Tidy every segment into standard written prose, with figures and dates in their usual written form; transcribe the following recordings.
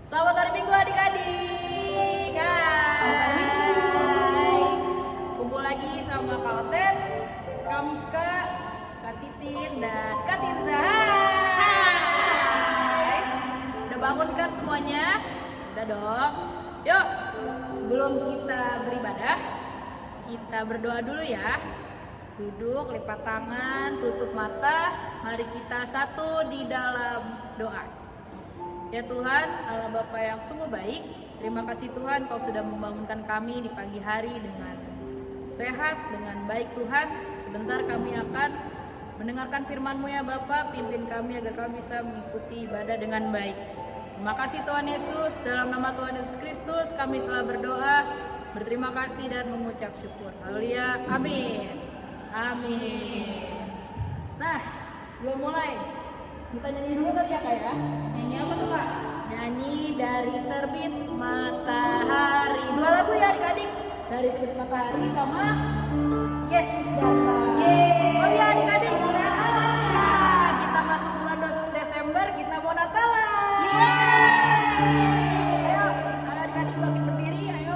Selamat hari Minggu adik-adik. Hai. Kumpul lagi sama Kak Oten, Kak Miska, Kak Titin, dan Kak Tirza. Hai. Udah bangun kan semuanya? Udah dong. Yuk, sebelum kita beribadah, kita berdoa dulu ya. Duduk, lipat tangan, tutup mata. Mari kita satu di dalam doa. Ya Tuhan, Allah Bapa yang sungguh baik, terima kasih Tuhan Kau sudah membangunkan kami di pagi hari dengan sehat, dengan baik Tuhan. Sebentar kami akan mendengarkan firman-Mu ya Bapa, pimpin kami agar kami bisa mengikuti ibadah dengan baik. Terima kasih Tuhan Yesus, dalam nama Tuhan Yesus Kristus kami telah berdoa, berterima kasih dan mengucap syukur. Haleluya, amin. Amin. Nah, sebelum mulai, kita nyanyi dulu kali ya Kak ya. Nyanyi apa tuh Kak? Nyanyi Dari Terbit Matahari. Dua lagu ya adik-adik. Dari Terbit Matahari sama Yesus Datang. Oh iya adik-adik, Natalan. Kita masuk bulan Desember, kita mau Natalan. Ayo adik-adik bangkit berdiri, ayo.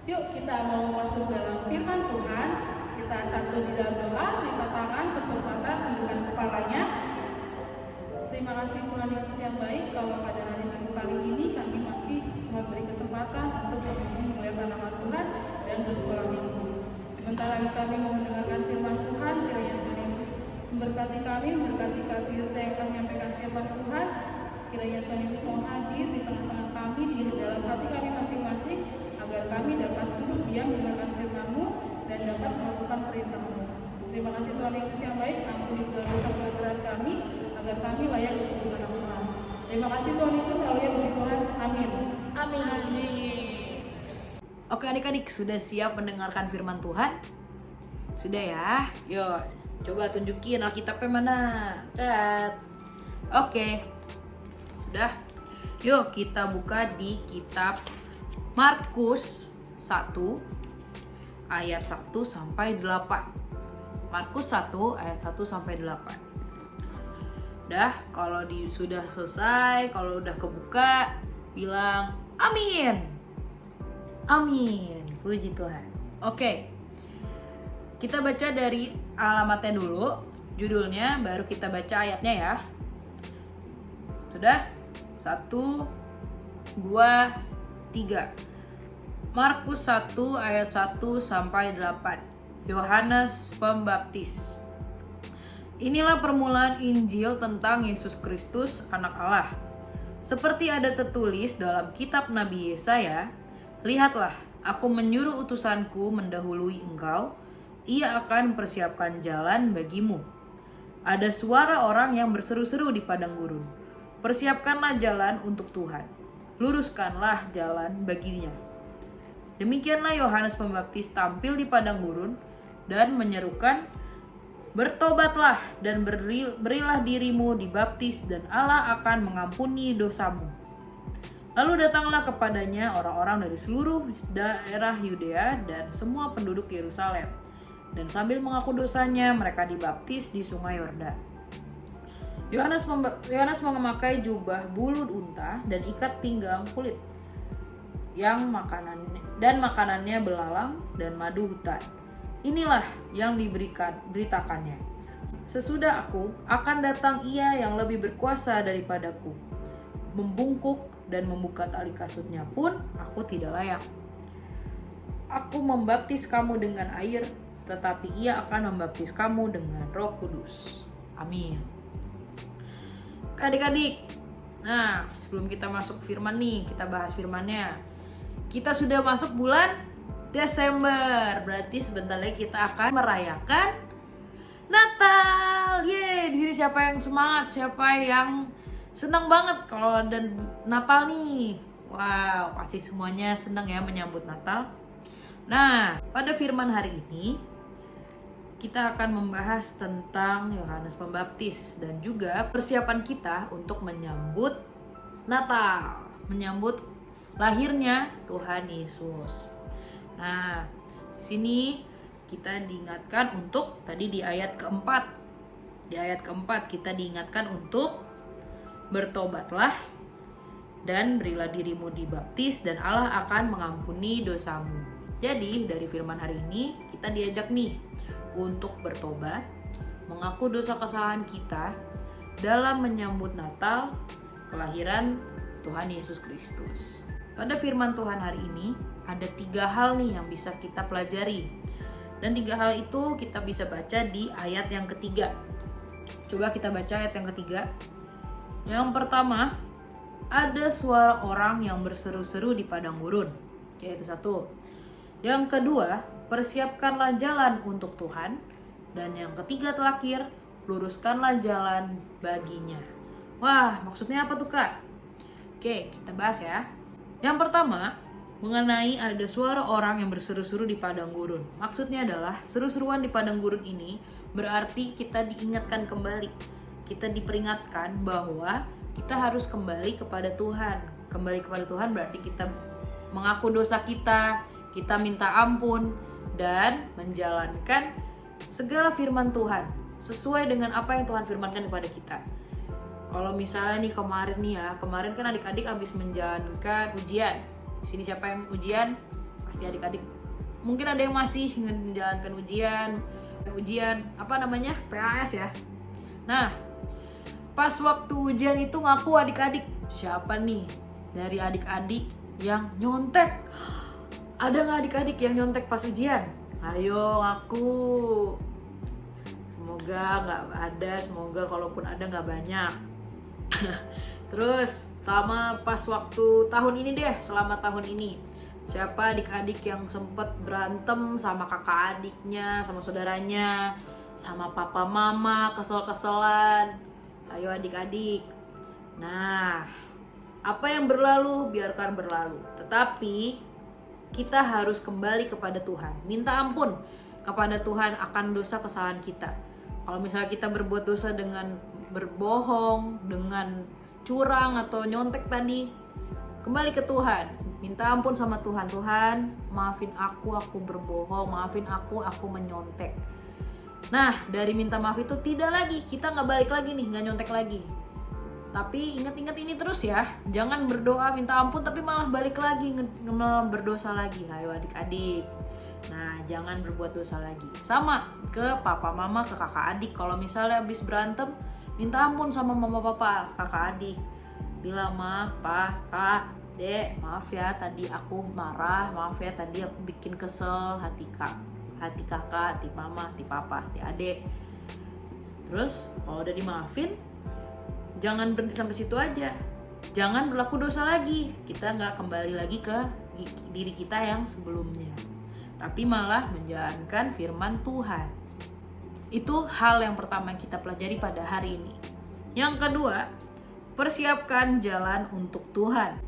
Yuk kita mau masuk dalam firman Tuhan. Kita satu di dalam doa, lipat tangan, tutup mata, tundukkan kepalanya. Terima kasih Tuhan Yesus yang baik, kalau pada hari Minggu kali ini kami masih memberi kesempatan untuk memuji memuliakan nama Tuhan dan bersekolah minggu. Sebentar lagi kami mau mendengarkan firman Tuhan, kiranya Tuhan Yesus memberkati kami, memberkati kami yang akan menyampaikan firman Tuhan. Kiranya Tuhan Yesus mau hadir di tengah-tengah kami, di dalam hati kami masing-masing, agar kami dapat duduk diam mendengarkan firman-Mu dan dapat melakukan perintah-Mu. Terima kasih Tuhan Yesus yang baik, ampuni segala dosa pelanggaran kami, agar kami layak disebut anak Tuhan. Terima kasih Tuhan Yesus, haleluya, puji Tuhan, amin. Amin. Oke adik-adik, sudah siap mendengarkan firman Tuhan? Sudah ya? Yuk, coba tunjukin Alkitabnya mana. Cat. Oke. Sudah. Yuk kita buka di kitab Markus 1 ayat 1 sampai 8. Markus 1 ayat 1 sampai 8. Udah, kalau sudah selesai, kalau udah kebuka, bilang amin. Amin. Puji Tuhan. Oke. Kita baca dari alamatnya dulu. judulnya, baru kita baca ayatnya ya. Sudah? 1, 2, 3. Markus 1 ayat 1 sampai 8. Yohanes Pembaptis. Inilah permulaan Injil tentang Yesus Kristus, Anak Allah. Seperti ada tertulis dalam kitab Nabi Yesaya, "Lihatlah, aku menyuruh utusanku mendahului engkau, ia akan mempersiapkan jalan bagimu." Ada suara orang yang berseru-seru di padang gurun, "Persiapkanlah jalan untuk Tuhan, luruskanlah jalan baginya." Demikianlah Yohanes Pembaptis tampil di padang gurun dan menyerukan, "Bertobatlah dan berilah dirimu dibaptis dan Allah akan mengampuni dosamu." Lalu datanglah kepadanya orang-orang dari seluruh daerah Yudea dan semua penduduk Yerusalem. Dan sambil mengaku dosanya, mereka dibaptis di sungai Yordan. Yohanes memakai jubah bulu unta dan ikat pinggang kulit, makanannya belalang dan madu hutan. Inilah yang beritakannya, "Sesudah aku akan datang ia yang lebih berkuasa daripadaku. Membungkuk dan membuka tali kasutnya pun aku tidak layak. Aku membaptis kamu dengan air, tetapi ia akan membaptis kamu dengan Roh Kudus." Amin. Adik-adik, nah sebelum kita masuk firman nih, kita bahas firmannya. Kita sudah masuk bulan Desember, berarti sebentar lagi kita akan merayakan Natal. Yeay, di sini siapa yang semangat, siapa yang senang banget kalau ada Natal nih? Wow, pasti semuanya senang ya menyambut Natal. Nah, pada firman hari ini kita akan membahas tentang Yohanes Pembaptis dan juga persiapan kita untuk menyambut Natal, menyambut lahirnya Tuhan Yesus. Nah, di sini kita diingatkan untuk tadi di ayat keempat. Di ayat keempat kita diingatkan untuk bertobatlah dan berilah dirimu dibaptis dan Allah akan mengampuni dosamu. Jadi dari firman hari ini kita diajak nih untuk bertobat, mengaku dosa kesalahan kita dalam menyambut Natal, kelahiran Tuhan Yesus Kristus. Pada firman Tuhan hari ini ada 3 hal nih yang bisa kita pelajari. Dan 3 hal itu kita bisa baca di ayat yang ketiga. Coba kita baca ayat yang ketiga. Yang pertama, ada suara orang yang berseru-seru di padang gurun. Yaitu 1. Yang kedua, persiapkanlah jalan untuk Tuhan. Dan yang ketiga terakhir, luruskanlah jalan baginya. Wah, maksudnya apa tuh Kak? Oke, kita bahas ya. Yang pertama, mengenai ada suara orang yang berseru-seru di padang gurun. Maksudnya adalah seru-seruan di padang gurun ini berarti kita diingatkan kembali. Kita diperingatkan bahwa kita harus kembali kepada Tuhan. Kembali kepada Tuhan berarti kita mengaku dosa kita minta ampun dan menjalankan segala firman Tuhan sesuai dengan apa yang Tuhan firmankan kepada kita. Kalau misalnya nih kemarin kan adik-adik habis menjalankan ujian. Di sini siapa yang ujian? Pasti adik-adik. Mungkin ada yang masih menjalankan ujian PAS ya. Nah, pas waktu ujian itu ngaku adik-adik. Siapa nih dari adik-adik yang nyontek? Ada nggak adik-adik yang nyontek pas ujian? Ayo ngaku. Semoga nggak ada. Semoga kalaupun ada nggak banyak. Terus selama tahun ini siapa adik-adik yang sempet berantem sama kakak adiknya, sama saudaranya, sama papa mama, kesel-keselan? Ayo adik-adik. Nah, apa yang berlalu biarkan berlalu, tetapi kita harus kembali kepada Tuhan, minta ampun kepada Tuhan akan dosa kesalahan kita. Kalau misalnya kita berbuat dosa dengan berbohong, dengan curang atau nyontek tadi, kembali ke Tuhan, minta ampun sama Tuhan. Tuhan, maafin aku berbohong, maafin aku menyontek. Nah, dari minta maaf itu tidak lagi, kita nggak balik lagi nih, nggak nyontek lagi. Tapi ingat-ingat ini terus ya, jangan berdoa minta ampun tapi malah balik lagi, malah berdosa lagi. Ayo adik-adik. Nah, jangan berbuat dosa lagi. Sama ke papa mama, ke kakak adik. Kalau misalnya habis berantem, minta ampun sama mama papa, kakak adik. Bilang, "Ma, pa, kak, dek, maaf ya tadi aku marah, maaf ya tadi aku bikin kesel hati kakak, hati mama, hati papa, hati adik." Terus kalau udah dimaafin, jangan berhenti sampai situ aja. Jangan berlaku dosa lagi. Kita nggak kembali lagi ke diri kita yang sebelumnya, tapi malah menjalankan firman Tuhan. Itu hal yang pertama yang kita pelajari pada hari ini. Yang kedua, persiapkan jalan untuk Tuhan.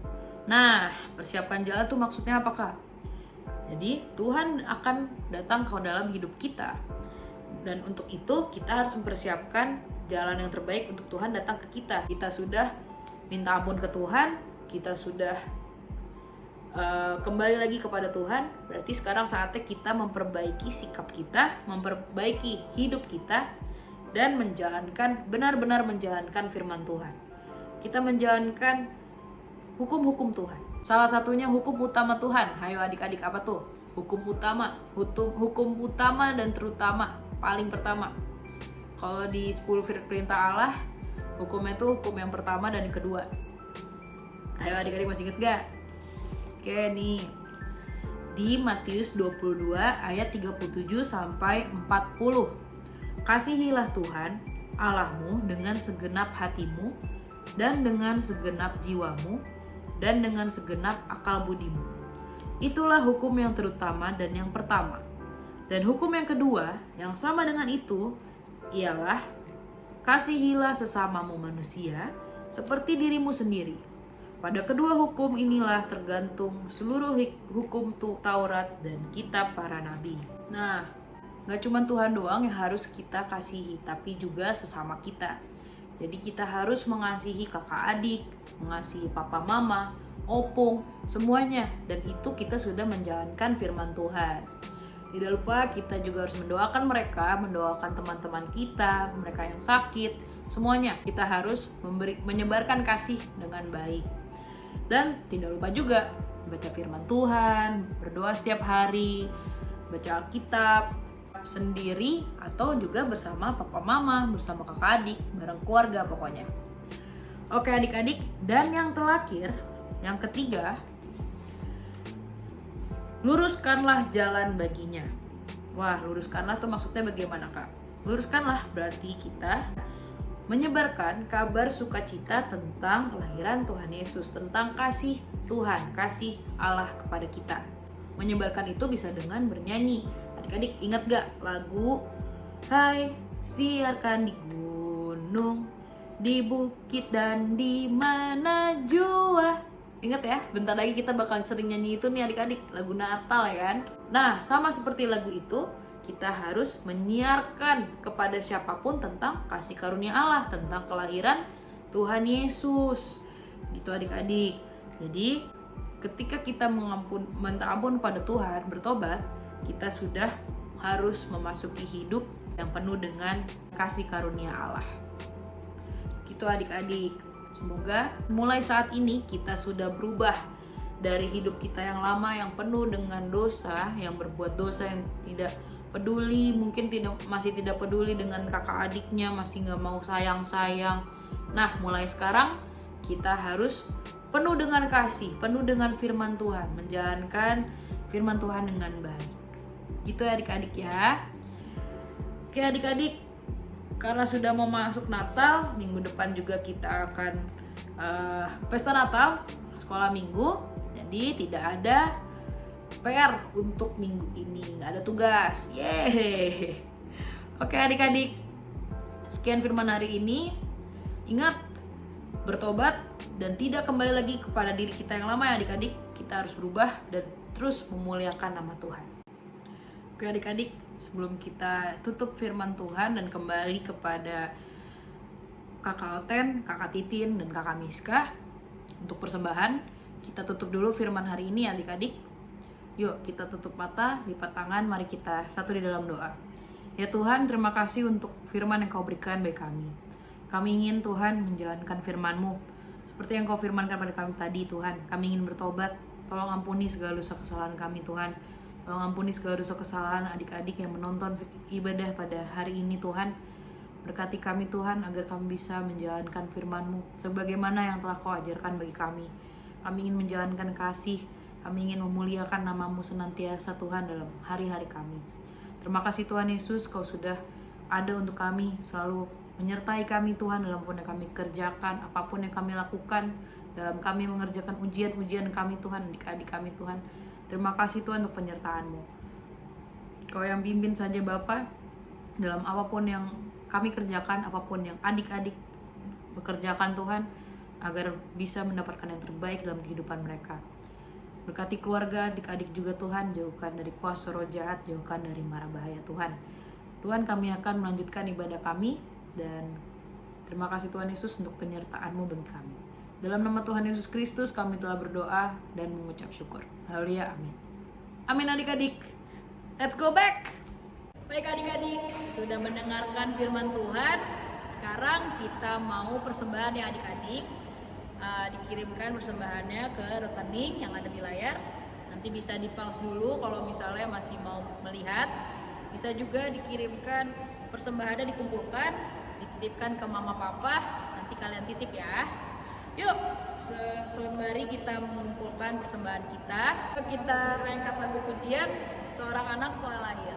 Nah, persiapkan jalan tuh maksudnya apa, Kak? Jadi Tuhan akan datang ke dalam hidup kita, dan untuk itu kita harus mempersiapkan jalan yang terbaik untuk Tuhan datang ke kita. Kita sudah minta ampun ke Tuhan, kita sudah kembali lagi kepada Tuhan. Berarti sekarang saatnya kita memperbaiki sikap kita, memperbaiki hidup kita, dan benar-benar menjalankan firman Tuhan. Kita menjalankan hukum-hukum Tuhan. Salah satunya hukum utama Tuhan. Hayo adik-adik, apa tuh? Hukum utama dan terutama, paling pertama. Kalau di 10 perintah Allah, hukumnya itu hukum yang pertama dan yang kedua. Ayo adik-adik, masih inget gak? Oke nih, di Matius 22 ayat 37 sampai 40. Kasihilah Tuhan Allahmu dengan segenap hatimu, dan dengan segenap jiwamu, dan dengan segenap akal budimu. Itulah hukum yang terutama dan yang pertama. Dan hukum yang kedua yang sama dengan itu ialah, kasihilah sesamamu manusia seperti dirimu sendiri. Pada kedua hukum inilah tergantung seluruh hukum Taurat dan kitab para nabi. Nah, gak cuma Tuhan doang yang harus kita kasihi, tapi juga sesama kita. Jadi kita harus mengasihi kakak adik, mengasihi papa mama, opung, semuanya. Dan itu kita sudah menjalankan firman Tuhan. Tidak lupa kita juga harus mendoakan mereka, mendoakan teman-teman kita, mereka yang sakit, semuanya. Kita harus menyebarkan kasih dengan baik. Dan tidak lupa juga baca firman Tuhan, berdoa setiap hari, baca Alkitab sendiri atau juga bersama papa mama, bersama kakak adik, bareng keluarga pokoknya. Oke adik-adik, dan yang terakhir, yang ketiga, luruskanlah jalan baginya. Wah, luruskanlah tuh maksudnya bagaimana, Kak? Luruskanlah berarti kita menyebarkan kabar sukacita tentang kelahiran Tuhan Yesus, tentang kasih Tuhan, kasih Allah kepada kita. Menyebarkan itu bisa dengan bernyanyi. Adik-adik ingat gak lagu Hai siarkan di gunung, di bukit dan di mana jua. Ingat ya, bentar lagi kita bakal sering nyanyi itu nih adik-adik, lagu Natal ya kan. Nah, sama seperti lagu itu, kita harus menyiarkan kepada siapapun tentang kasih karunia Allah, tentang kelahiran Tuhan Yesus. Gitu adik-adik. Jadi ketika kita minta ampun pada Tuhan, bertobat, kita sudah harus memasuki hidup yang penuh dengan kasih karunia Allah. Gitu adik-adik. Semoga mulai saat ini kita sudah berubah dari hidup kita yang lama yang penuh dengan dosa, yang berbuat dosa, yang tidak peduli, mungkin masih tidak peduli dengan kakak adiknya, masih gak mau sayang-sayang. Nah, mulai sekarang kita harus penuh dengan kasih, penuh dengan firman Tuhan, menjalankan firman Tuhan dengan baik. Gitu adik-adik ya. Oke adik-adik, karena sudah mau masuk Natal, minggu depan juga kita akan pesta Natal, sekolah minggu. Jadi tidak ada PR untuk minggu ini, nggak ada tugas. Yeay. Oke adik-adik, sekian firman hari ini. Ingat, bertobat dan tidak kembali lagi kepada diri kita yang lama ya adik-adik. Kita harus berubah dan terus memuliakan nama Tuhan. Oke adik-adik, sebelum kita tutup firman Tuhan dan kembali kepada kakak Oten, kakak Titin, dan kakak Miska untuk persembahan, kita tutup dulu firman hari ini adik-adik. Yuk kita tutup mata, lipat tangan, mari kita satu di dalam doa. Ya Tuhan, terima kasih untuk firman yang Kau berikan bagi kami. Kami ingin Tuhan menjalankan firman-Mu seperti yang Kau firmankan pada kami tadi Tuhan. Kami ingin bertobat, tolong ampuni segala dosa kesalahan kami Tuhan. Tolong ampuni segala dosa kesalahan adik-adik yang menonton ibadah pada hari ini Tuhan. Berkati kami Tuhan agar kami bisa menjalankan firman-Mu sebagaimana yang telah Kau ajarkan bagi kami. Kami ingin menjalankan kasih, kami ingin memuliakan nama-Mu senantiasa Tuhan dalam hari-hari kami. Terima kasih Tuhan Yesus, Kau sudah ada untuk kami, selalu menyertai kami Tuhan dalam apapun yang kami kerjakan, apapun yang kami lakukan, dalam kami mengerjakan ujian-ujian kami Tuhan, adik-adik kami Tuhan. Terima kasih Tuhan untuk penyertaan-Mu. Kau yang pimpin saja Bapa dalam apapun yang kami kerjakan, apapun yang adik-adik bekerjakan Tuhan, agar bisa mendapatkan yang terbaik dalam kehidupan mereka. Berkati keluarga, adik-adik juga Tuhan, jauhkan dari kuasa roh jahat, jauhkan dari mara bahaya Tuhan. Tuhan, kami akan melanjutkan ibadah kami, dan terima kasih Tuhan Yesus untuk penyertaan-Mu bagi kami. Dalam nama Tuhan Yesus Kristus kami telah berdoa dan mengucap syukur. Haleluya, amin. Amin adik-adik. Let's go back. Baik adik-adik, sudah mendengarkan firman Tuhan. Sekarang kita mau persembahan ya adik-adik. Dikirimkan persembahannya ke rekening yang ada di layar. Nanti bisa di pause dulu kalau misalnya masih mau melihat. Bisa juga dikirimkan persembahannya, dikumpulkan, dititipkan ke mama papa, nanti kalian titip ya. Yuk, sembari kita mengumpulkan persembahan kita angkat lagu pujian Seorang Anak Telah Lahir.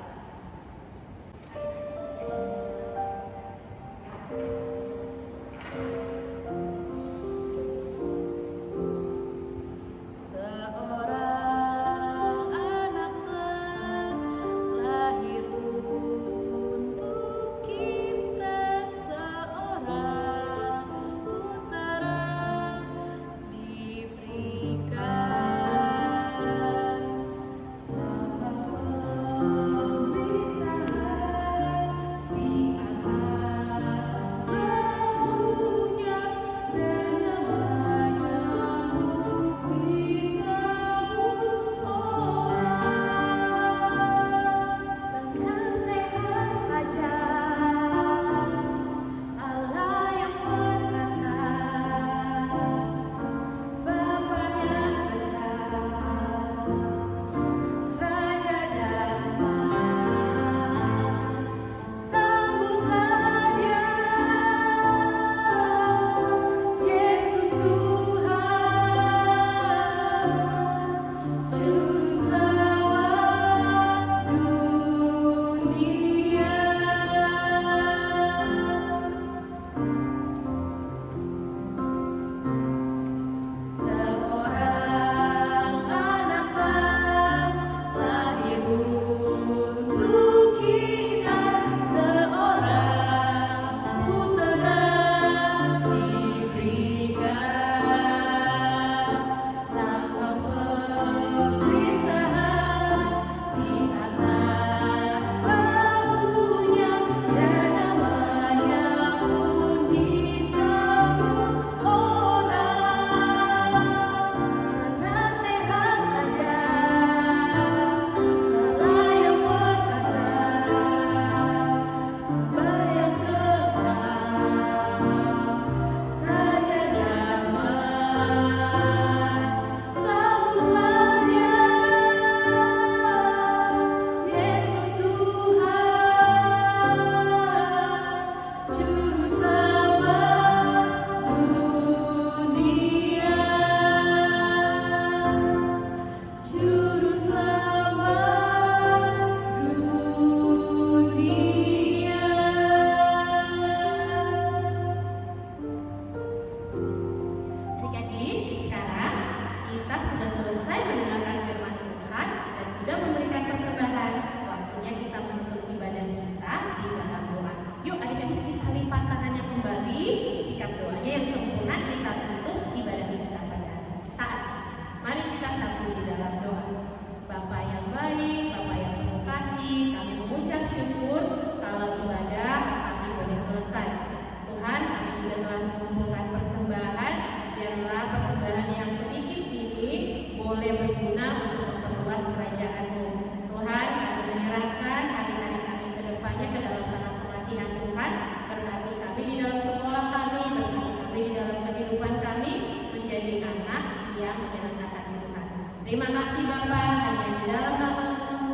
Terima kasih Bapak, hanya di dalam nama-Mu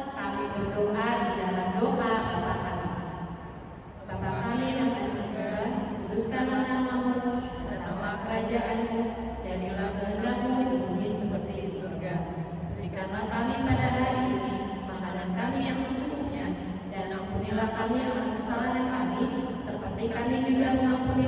kerajaan-Mu, jadilah kehendak-Mu di bumi seperti di surga. Berikanlah kami pada hari ini makanan kami yang secukupnya, dan ampunilah kami akan kesalahan kami, seperti kami juga mengampuni